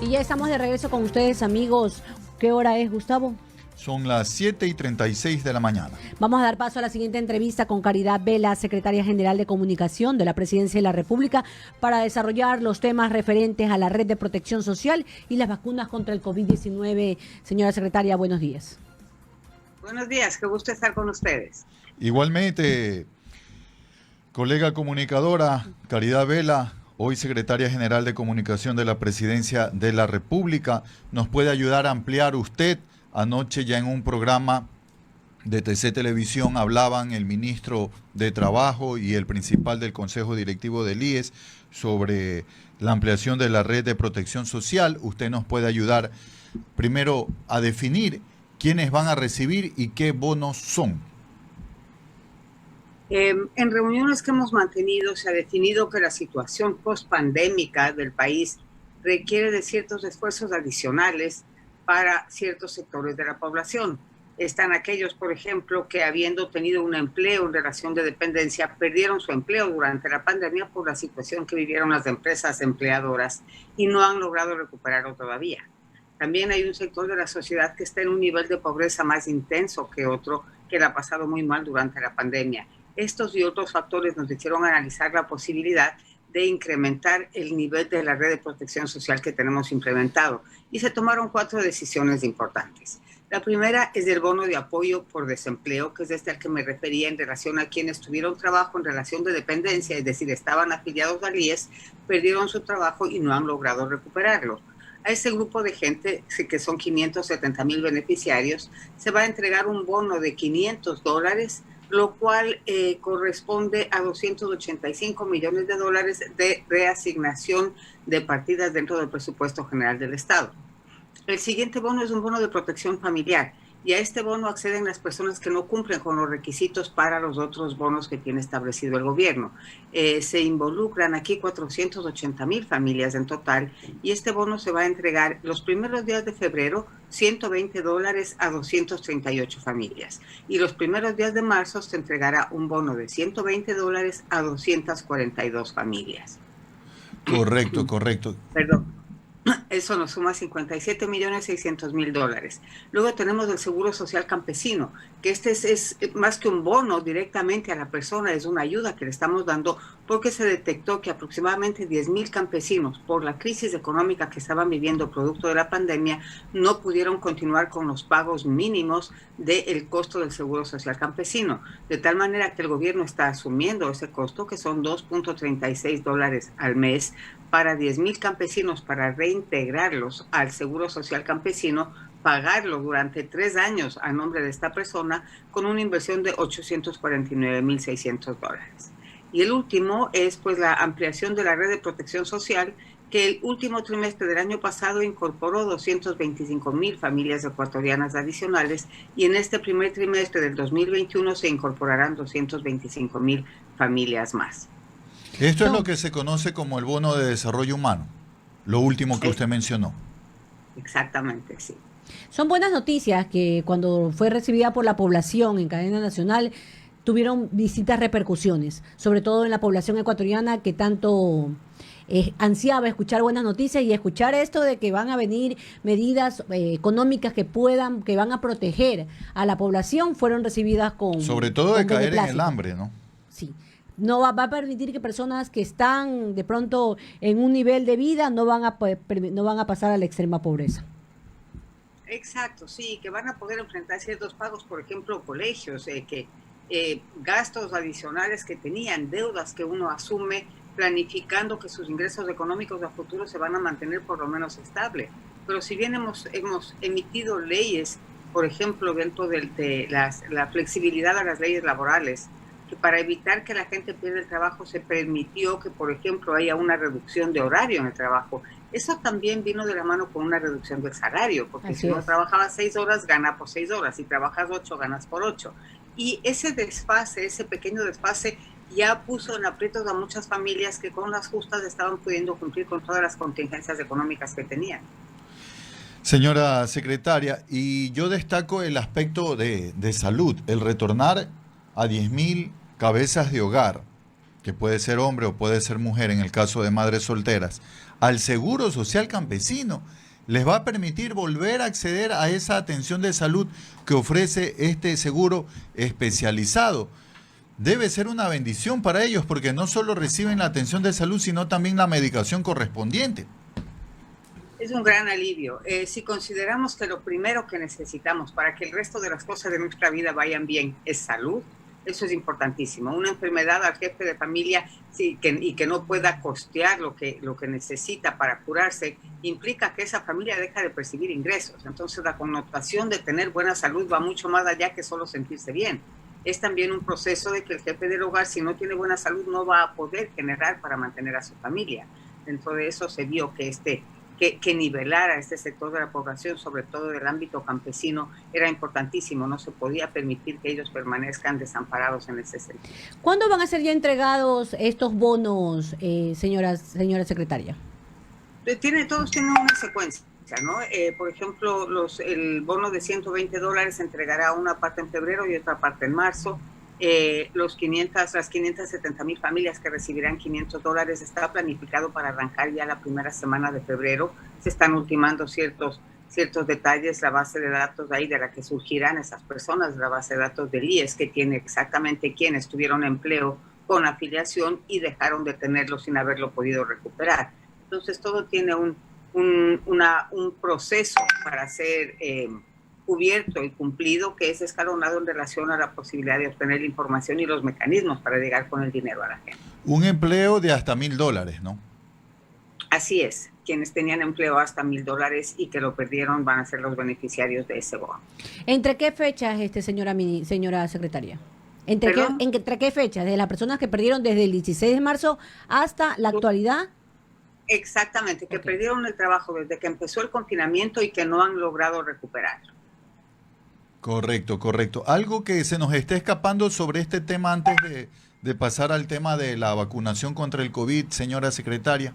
Y ya estamos de regreso con ustedes, amigos. ¿Qué hora es, Gustavo? Son las 7:36 de la mañana. Vamos a dar paso a la siguiente entrevista con Caridad Vela, secretaria general de Comunicación de la Presidencia de la República, para desarrollar los temas referentes a la red de protección social y las vacunas contra el COVID-19. Señora secretaria, buenos días. Buenos días, qué gusto estar con ustedes. Igualmente, colega comunicadora Caridad Vela, hoy secretaria general de Comunicación de la Presidencia de la República, ¿nos puede ayudar a ampliar usted? Anoche ya en un programa de TC Televisión hablaban el ministro de Trabajo y el principal del Consejo Directivo del IES sobre la ampliación de la red de protección social. ¿Usted nos puede ayudar primero a definir quiénes van a recibir y qué bonos son? En reuniones que hemos mantenido se ha definido que la situación post-pandémica del país requiere de ciertos esfuerzos adicionales para ciertos sectores de la población. Están aquellos, por ejemplo, que habiendo tenido un empleo en relación de dependencia, perdieron su empleo durante la pandemia por la situación que vivieron las empresas empleadoras y no han logrado recuperarlo todavía. También hay un sector de la sociedad que está en un nivel de pobreza más intenso que otro, que la ha pasado muy mal durante la pandemia. Estos y otros factores nos hicieron analizar la posibilidad de incrementar el nivel de la red de protección social que tenemos implementado. Y se tomaron 4 decisiones importantes. La primera es el bono de apoyo por desempleo, que es este al que me refería en relación a quienes tuvieron trabajo en relación de dependencia, es decir, estaban afiliados al IES, perdieron su trabajo y no han logrado recuperarlo. A ese grupo de gente, que son 570,000 beneficiarios, se va a entregar un bono de $500, lo cual corresponde a $285 millones de reasignación de partidas dentro del presupuesto general del Estado. El siguiente bono es un bono de protección familiar, y a este bono acceden las personas que no cumplen con los requisitos para los otros bonos que tiene establecido el gobierno. Se involucran aquí 480,000 familias en total, y este bono se va a entregar los primeros días de febrero, $120 a 238 familias. Y los primeros días de marzo se entregará un bono de $120 a 242 familias. Correcto. Perdón. Eso nos suma $57,600,000. Luego tenemos el Seguro Social Campesino, que este es más que un bono directamente a la persona, es una ayuda que le estamos dando porque se detectó que aproximadamente 10,000 campesinos, por la crisis económica que estaban viviendo producto de la pandemia, no pudieron continuar con los pagos mínimos del costo del Seguro Social Campesino. De tal manera que el gobierno está asumiendo ese costo, que son $2.36 al mes, para 10,000 campesinos, para reintegrarlos al Seguro Social Campesino, pagarlo durante 3 años a nombre de esta persona con una inversión de $849,600. Y el último es pues la ampliación de la red de protección social, que el último trimestre del año pasado incorporó 225,000 familias ecuatorianas adicionales, y en este primer trimestre del 2021 se incorporarán 225,000 familias más. Esto es lo que se conoce como el bono de desarrollo humano, lo último que usted mencionó. Exactamente, sí. Son buenas noticias que cuando fue recibida por la población en cadena nacional tuvieron distintas repercusiones, sobre todo en la población ecuatoriana que tanto ansiaba escuchar buenas noticias y escuchar esto de que van a venir medidas económicas que van a proteger a la población, fueron recibidas con... Sobre todo de caer en el hambre, ¿no? Sí. No va a permitir que personas que están de pronto en un nivel de vida no van a pasar a la extrema pobreza. Exacto, sí, que van a poder enfrentar ciertos pagos, por ejemplo, colegios, gastos adicionales que tenían, deudas que uno asume planificando que sus ingresos económicos a futuro se van a mantener por lo menos estable. Pero si bien hemos emitido leyes, por ejemplo, dentro de la flexibilidad a las leyes laborales, que para evitar que la gente pierda el trabajo se permitió que, por ejemplo, haya una reducción de horario en el trabajo. Eso también vino de la mano con una reducción del salario, porque si no trabajabas 6 horas, gana por 6 horas. Si trabajas 8, ganas por 8. Y ese desfase, ese pequeño desfase, ya puso en aprietos a muchas familias que con las justas estaban pudiendo cumplir con todas las contingencias económicas que tenían. Señora secretaria, y yo destaco el aspecto de salud, el retornar a 10,000 cabezas de hogar que puede ser hombre o puede ser mujer en el caso de madres solteras, al Seguro Social Campesino, les va a permitir volver a acceder a esa atención de salud que ofrece este seguro especializado. Debe ser una bendición para ellos porque no solo reciben la atención de salud, sino también la medicación correspondiente. Es un gran alivio. Si consideramos que lo primero que necesitamos para que el resto de las cosas de nuestra vida vayan bien es salud, eso es importantísimo. Una enfermedad al jefe de familia y que no pueda costear lo que necesita para curarse, implica que esa familia deja de percibir ingresos. Entonces la connotación de tener buena salud va mucho más allá que solo sentirse bien. Es también un proceso de que el jefe del hogar, si no tiene buena salud, no va a poder generar para mantener a su familia. Dentro de eso se vio que nivelar a este sector de la población, sobre todo del ámbito campesino, era importantísimo. No se podía permitir que ellos permanezcan desamparados en ese sentido. ¿Cuándo van a ser ya entregados estos bonos, señora secretaria? Todos tienen una secuencia, ¿no? Por ejemplo, el bono de $120 se entregará una parte en febrero y otra parte en marzo. Las 570,000 familias que recibirán $500 está planificado para arrancar ya la primera semana de febrero. Se están ultimando ciertos detalles, la base de datos de ahí de la que surgirán esas personas, la base de datos del IES, que tiene exactamente quiénes tuvieron empleo con afiliación y dejaron de tenerlo sin haberlo podido recuperar. Entonces todo tiene un proceso para ser cubierto y cumplido, que es escalonado en relación a la posibilidad de obtener la información y los mecanismos para llegar con el dinero a la gente. Un empleo de hasta $1,000, ¿no? Así es. Quienes tenían empleo hasta $1,000 y que lo perdieron van a ser los beneficiarios de ese bono. ¿Entre qué fechas, señora secretaria? ¿Entre qué fechas? ¿De las personas que perdieron desde el 16 de marzo hasta la actualidad? Exactamente, que perdieron el trabajo desde que empezó el confinamiento y que no han logrado recuperarlo. Correcto. Algo que se nos esté escapando sobre este tema antes de pasar al tema de la vacunación contra el COVID, señora secretaria.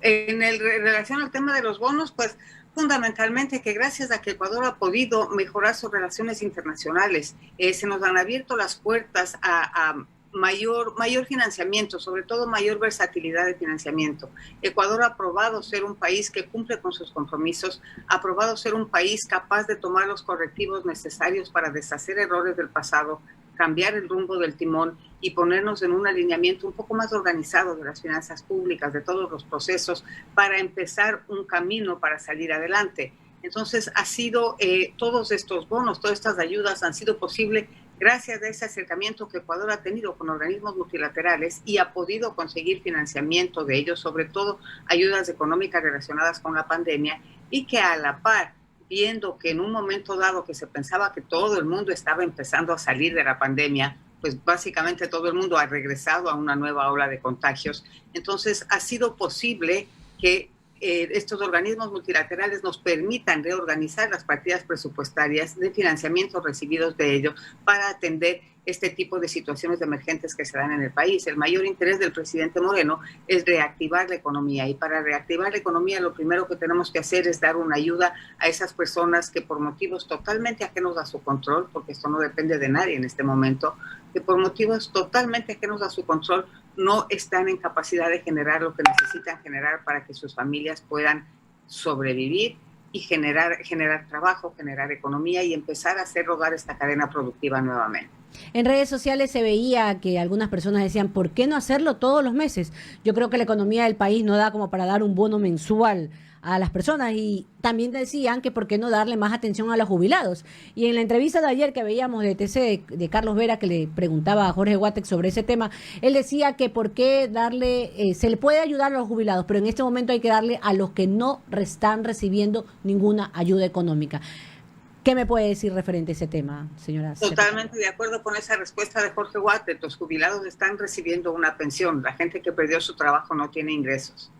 En relación al tema de los bonos, pues fundamentalmente que gracias a que Ecuador ha podido mejorar sus relaciones internacionales, se nos han abierto las puertas a mayor financiamiento, sobre todo mayor versatilidad de financiamiento. Ecuador ha probado ser un país que cumple con sus compromisos, ha probado ser un país capaz de tomar los correctivos necesarios para deshacer errores del pasado, cambiar el rumbo del timón y ponernos en un alineamiento un poco más organizado de las finanzas públicas, de todos los procesos, para empezar un camino para salir adelante. Entonces, todos estos bonos, todas estas ayudas han sido posibles gracias a ese acercamiento que Ecuador ha tenido con organismos multilaterales y ha podido conseguir financiamiento de ellos, sobre todo ayudas económicas relacionadas con la pandemia, y que a la par, viendo que en un momento dado que se pensaba que todo el mundo estaba empezando a salir de la pandemia, pues básicamente todo el mundo ha regresado a una nueva ola de contagios. Entonces ha sido posible que estos organismos multilaterales nos permitan reorganizar las partidas presupuestarias de financiamiento recibidos de ellos para atender este tipo de situaciones emergentes que se dan en el país. El mayor interés del presidente Moreno es reactivar la economía, y para reactivar la economía lo primero que tenemos que hacer es dar una ayuda a esas personas que por motivos totalmente ajenos a su control, porque esto no depende de nadie en este momento, que por motivos totalmente ajenos a su control no están en capacidad de generar lo que necesitan generar para que sus familias puedan sobrevivir y generar trabajo, generar economía y empezar a hacer rodar esta cadena productiva nuevamente. En redes sociales se veía que algunas personas decían, ¿por qué no hacerlo todos los meses? Yo creo que la economía del país no da como para dar un bono mensual a las personas, y también decían que por qué no darle más atención a los jubilados. Y en la entrevista de ayer que veíamos de TC de Carlos Vera, que le preguntaba a Jorge Guatex sobre ese tema, él decía que por qué darle, se le puede ayudar a los jubilados, pero en este momento hay que darle a los que no están recibiendo ninguna ayuda económica. ¿Qué me puede decir referente a ese tema, señora? Totalmente de acuerdo con esa respuesta de Jorge Guatex. Los jubilados están recibiendo una pensión. La gente que perdió su trabajo no tiene ingresos.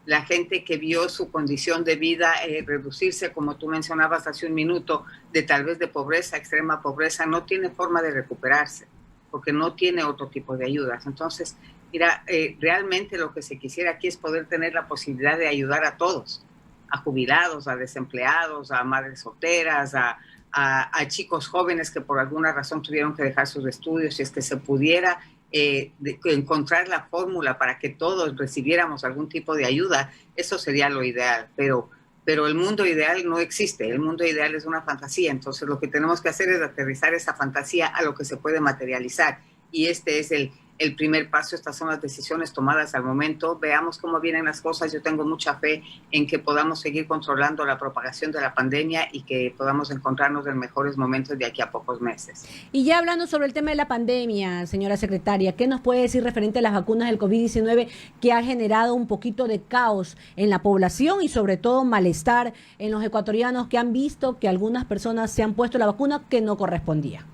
La gente que vio su condición de vida reducirse, como tú mencionabas hace un minuto, de tal vez de pobreza, extrema pobreza, no tiene forma de recuperarse, porque no tiene otro tipo de ayudas. Entonces, mira, realmente lo que se quisiera aquí es poder tener la posibilidad de ayudar a todos, a jubilados, a desempleados, a madres solteras, a a chicos jóvenes que por alguna razón tuvieron que dejar sus estudios, y es que se pudiera encontrar la fórmula para que todos recibiéramos algún tipo de ayuda, eso sería lo ideal, pero el mundo ideal no existe, el mundo ideal es una fantasía, entonces lo que tenemos que hacer es aterrizar esa fantasía a lo que se puede materializar, y este es el primer paso. Estas son las decisiones tomadas al momento. Veamos cómo vienen las cosas. Yo tengo mucha fe en que podamos seguir controlando la propagación de la pandemia y que podamos encontrarnos en mejores momentos de aquí a pocos meses. Y ya hablando sobre el tema de la pandemia, señora secretaria, ¿qué nos puede decir referente a las vacunas del COVID-19 que ha generado un poquito de caos en la población y sobre todo malestar en los ecuatorianos que han visto que algunas personas se han puesto la vacuna que no correspondía?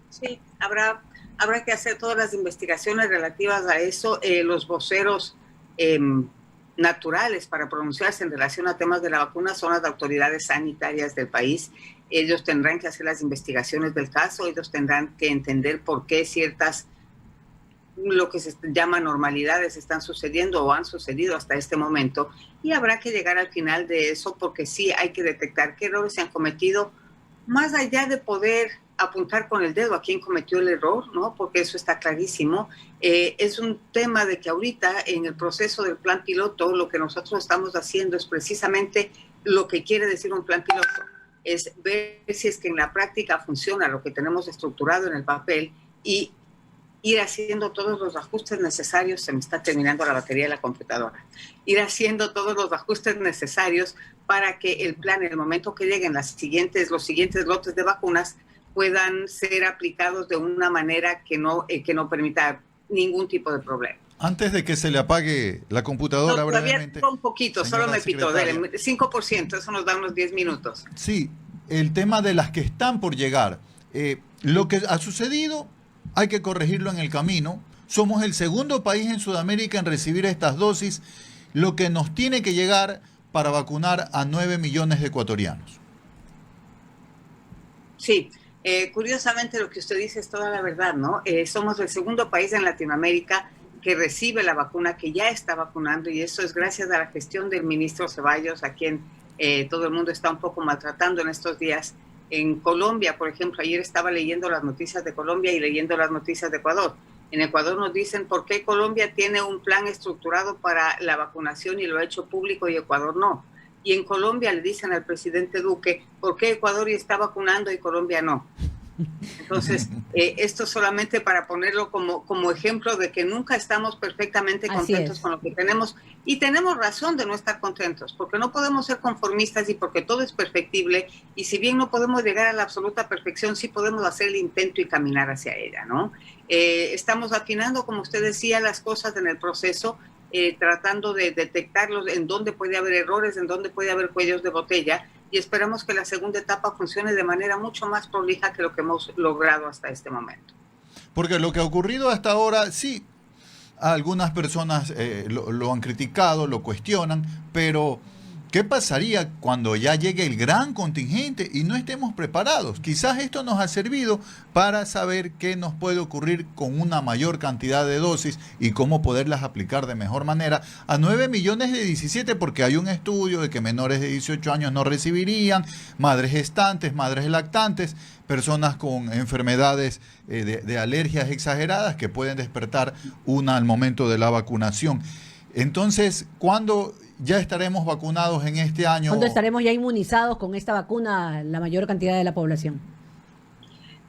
Sí, habrá que hacer todas las investigaciones relativas a eso. Los voceros naturales para pronunciarse en relación a temas de la vacuna son las autoridades sanitarias del país. Ellos tendrán que hacer las investigaciones del caso, ellos tendrán que entender por qué ciertas, lo que se llama normalidades, están sucediendo o han sucedido hasta este momento, y habrá que llegar al final de eso, porque sí hay que detectar qué errores se han cometido, más allá de poder apuntar con el dedo a quién cometió el error, ¿no? Porque eso está clarísimo. Es un tema de que ahorita en el proceso del plan piloto lo que nosotros estamos haciendo es precisamente lo que quiere decir un plan piloto, es ver si es que en la práctica funciona lo que tenemos estructurado en el papel y ir haciendo todos los ajustes necesarios. Se me está terminando la batería de la computadora. Ir haciendo todos los ajustes necesarios para que el plan, en el momento que lleguen los siguientes lotes de vacunas, puedan ser aplicados de una manera que no permita ningún tipo de problema. Antes de que se le apague la computadora, todavía brevemente. Un poquito, solo me pitó, dale, 5%, eso nos da unos 10 minutos. Sí, el tema de las que están por llegar. Lo que ha sucedido hay que corregirlo en el camino. Somos el segundo país en Sudamérica en recibir estas dosis, lo que nos tiene que llegar para vacunar a 9 millones de ecuatorianos. Sí. Curiosamente lo que usted dice es toda la verdad, ¿no? Somos el segundo país en Latinoamérica que recibe la vacuna, que ya está vacunando, y eso es gracias a la gestión del ministro Ceballos, a quien todo el mundo está un poco maltratando en estos días. En Colombia, por ejemplo, ayer estaba leyendo las noticias de Colombia y leyendo las noticias de Ecuador. En Ecuador nos dicen por qué Colombia tiene un plan estructurado para la vacunación y lo ha hecho público y Ecuador no. Y en Colombia le dicen al presidente Duque, ¿por qué Ecuador ya está vacunando y Colombia no? Entonces, esto solamente para ponerlo como ejemplo de que nunca estamos perfectamente contentos con lo que tenemos, y tenemos razón de no estar contentos, porque no podemos ser conformistas y porque todo es perfectible, y si bien no podemos llegar a la absoluta perfección, sí podemos hacer el intento y caminar hacia ella, ¿no? Estamos afinando, como usted decía, las cosas en el proceso, tratando de detectarlos, en dónde puede haber errores, en dónde puede haber cuellos de botella, y esperamos que la segunda etapa funcione de manera mucho más prolija que lo que hemos logrado hasta este momento. Porque lo que ha ocurrido hasta ahora, sí, algunas personas lo han criticado, lo cuestionan, pero ¿qué pasaría cuando ya llegue el gran contingente y no estemos preparados? Quizás esto nos ha servido para saber qué nos puede ocurrir con una mayor cantidad de dosis y cómo poderlas aplicar de mejor manera a 9 millones de 17, porque hay un estudio de que menores de 18 años no recibirían, madres gestantes, madres lactantes, personas con enfermedades de alergias exageradas que pueden despertar una al momento de la vacunación. Entonces, ¿cuándo ya estaremos vacunados en este año? ¿Cuándo estaremos ya inmunizados con esta vacuna la mayor cantidad de la población?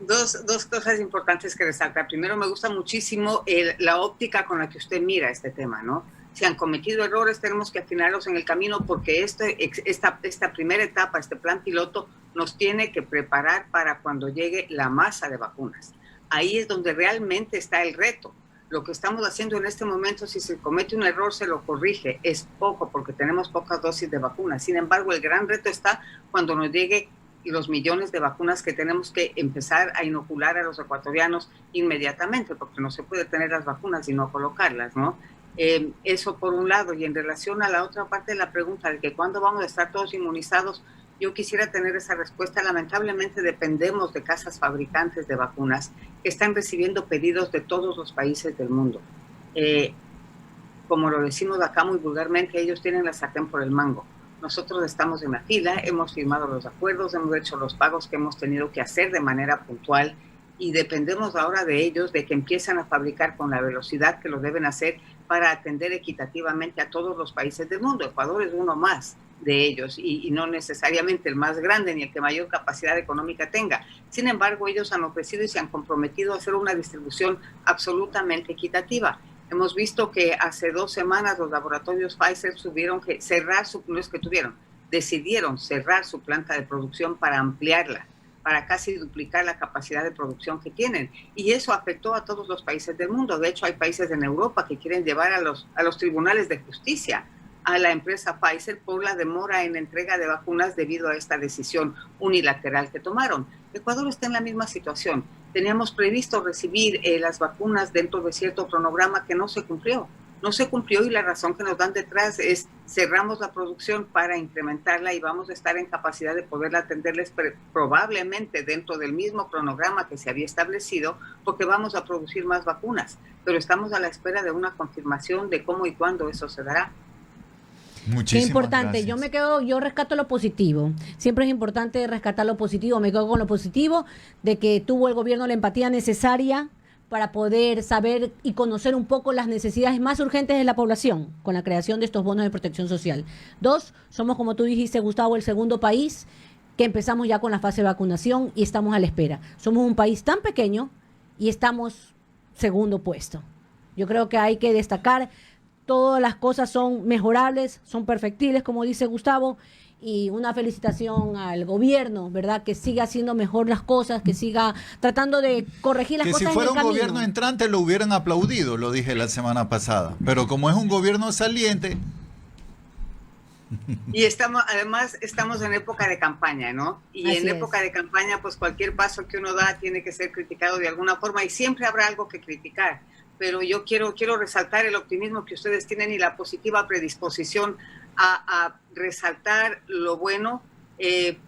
Dos cosas importantes que resaltar. Primero, me gusta muchísimo la óptica con la que usted mira este tema, ¿no? Si han cometido errores, tenemos que afinarlos en el camino, porque esta primera etapa, este plan piloto, nos tiene que preparar para cuando llegue la masa de vacunas. Ahí es donde realmente está el reto. Lo que estamos haciendo en este momento, si se comete un error, se lo corrige. Es poco, porque tenemos pocas dosis de vacunas. Sin embargo, el gran reto está cuando nos llegue los millones de vacunas que tenemos que empezar a inocular a los ecuatorianos inmediatamente, porque no se puede tener las vacunas y no colocarlas, ¿no? Eso por un lado. Y en relación a la otra parte de la pregunta, de que cuándo vamos a estar todos inmunizados, yo quisiera tener esa respuesta. Lamentablemente dependemos de casas fabricantes de vacunas que están recibiendo pedidos de todos los países del mundo. Como lo decimos acá muy vulgarmente, ellos tienen la sartén por el mango. Nosotros estamos en la fila, hemos firmado los acuerdos, hemos hecho los pagos que hemos tenido que hacer de manera puntual y dependemos ahora de ellos, de que empiezan a fabricar con la velocidad que lo deben hacer para atender equitativamente a todos los países del mundo. Ecuador es uno más de ellos y no necesariamente el más grande ni el que mayor capacidad económica tenga. Sin embargo, ellos han ofrecido y se han comprometido a hacer una distribución absolutamente equitativa. Hemos visto que hace 2 semanas los laboratorios Pfizer tuvieron que cerrar decidieron cerrar su planta de producción para ampliarla, para casi duplicar la capacidad de producción que tienen. Y eso afectó a todos los países del mundo. De hecho, hay países en Europa que quieren llevar a los tribunales de justicia a la empresa Pfizer por la demora en entrega de vacunas debido a esta decisión unilateral que tomaron. Ecuador está en la misma situación. Teníamos previsto recibir las vacunas dentro de cierto cronograma que no se cumplió. No se cumplió y la razón que nos dan detrás es cerramos la producción para incrementarla y vamos a estar en capacidad de poderla atenderles probablemente dentro del mismo cronograma que se había establecido porque vamos a producir más vacunas. Pero estamos a la espera de una confirmación de cómo y cuándo eso se dará. Qué importante, gracias. yo rescato lo positivo. Siempre es importante rescatar lo positivo. Me quedo con lo positivo de que tuvo el gobierno la empatía necesaria para poder saber y conocer un poco las necesidades más urgentes de la población con la creación de estos bonos de protección social. 2, somos, como tú dijiste, Gustavo, el segundo país que empezamos ya con la fase de vacunación y estamos a la espera. Somos un país tan pequeño y estamos segundo puesto. Yo creo que hay que destacar. Todas las cosas son mejorables, son perfectibles, como dice Gustavo, y una felicitación al gobierno, ¿verdad? Que siga haciendo mejor las cosas, que siga tratando de corregir las que cosas si fuera en el un camino. gobierno entrante lo hubieran aplaudido, lo dije la semana pasada. Pero como es un gobierno saliente... Y además estamos en época de campaña, ¿no? Y Así en es. época de campaña, pues cualquier paso que uno da tiene que ser criticado de alguna forma y siempre habrá algo que criticar. Pero yo quiero resaltar el optimismo que ustedes tienen y la positiva predisposición a resaltar lo bueno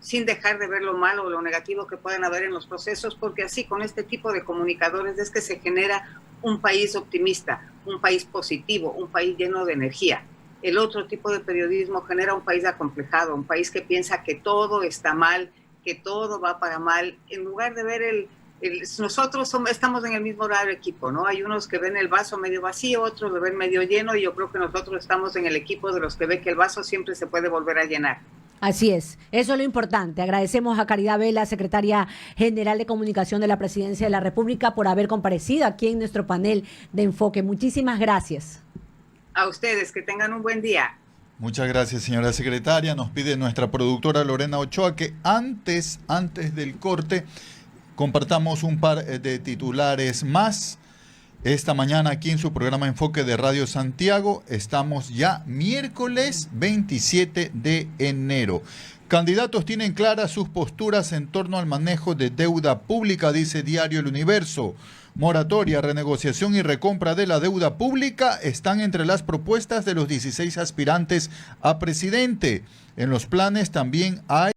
sin dejar de ver lo malo o lo negativo que puedan haber en los procesos, porque así con este tipo de comunicadores es que se genera un país optimista, un país positivo, un país lleno de energía. El otro tipo de periodismo genera un país acomplejado, un país que piensa que todo está mal, que todo va para mal, en lugar de ver nosotros estamos en el mismo lado del equipo, ¿no? Hay unos que ven el vaso medio vacío, otros lo ven medio lleno, y yo creo que nosotros estamos en el equipo de los que ve que el vaso siempre se puede volver a llenar. Así es, eso es lo importante. Agradecemos a Caridad Vela, secretaria general de comunicación de la Presidencia de la República, por haber comparecido aquí en nuestro panel de enfoque. Muchísimas gracias. A ustedes, que tengan un buen día. Muchas gracias, señora secretaria. Nos pide nuestra productora Lorena Ochoa que antes del corte compartamos un par de titulares más. Esta mañana aquí en su programa Enfoque de Radio Santiago estamos ya miércoles 27 de enero. Candidatos tienen claras sus posturas en torno al manejo de deuda pública, dice Diario El Universo. Moratoria, renegociación y recompra de la deuda pública están entre las propuestas de los 16 aspirantes a presidente. En los planes también hay